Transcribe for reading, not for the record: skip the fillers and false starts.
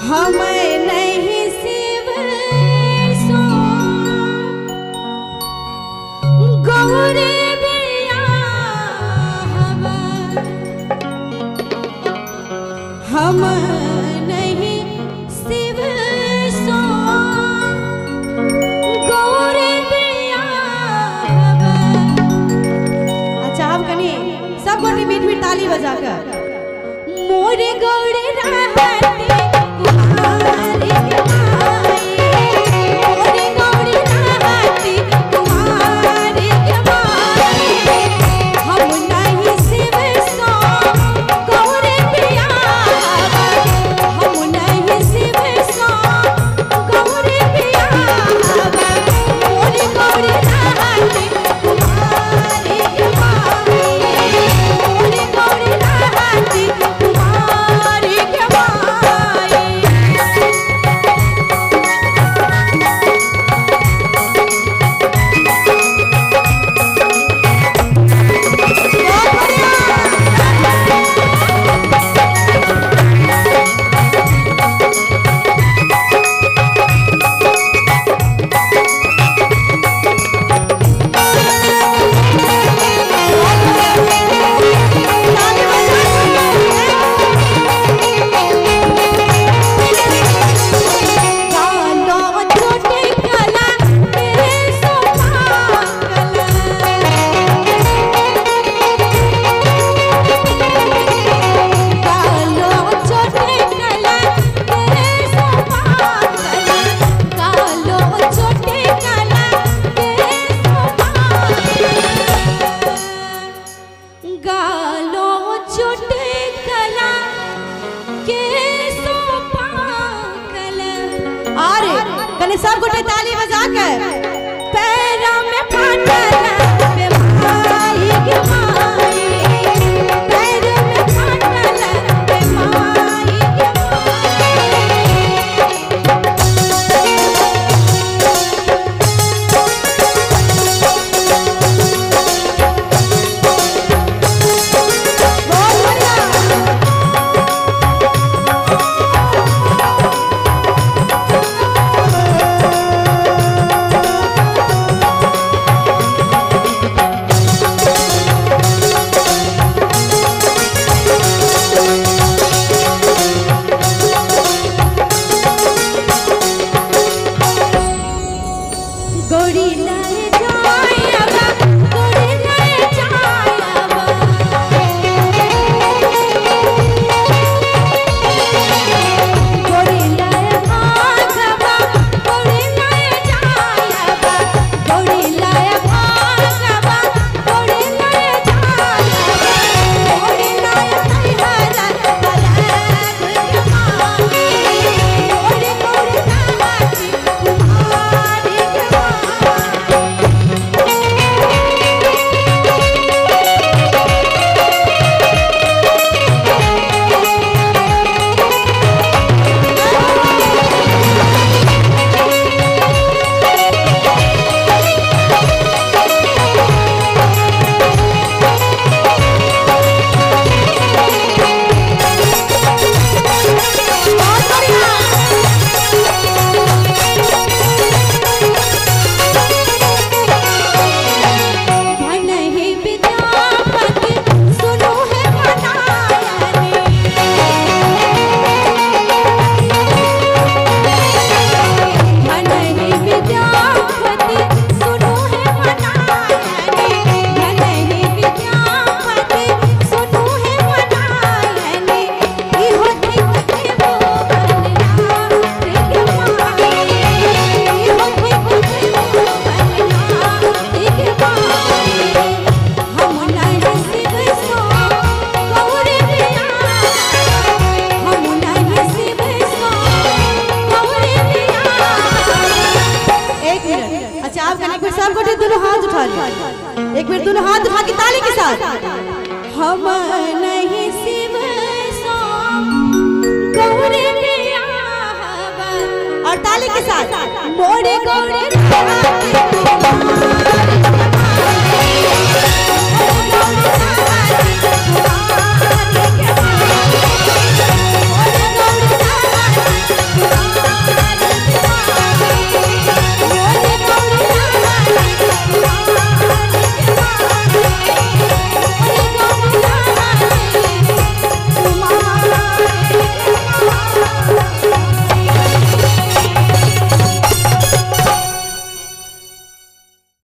हमें नहीं शिव सो गौरी हम नहीं शिव सो गौरी अच्छा आप कनी सब गोटे मीठ मीठ ताली बजाकर मोर गौरी रहती कुमारी सब गोटे ताली बजाकर पैरों में फाटल बेमाई के माई पैरों में फाटल बेमाई के सब गोटे दोनों हाथ उठा ले एक बार दोनों हाथ उठा के ताली के साथ हम नहीं शिव सो गौरी और ताली के साथ मोरे गौरी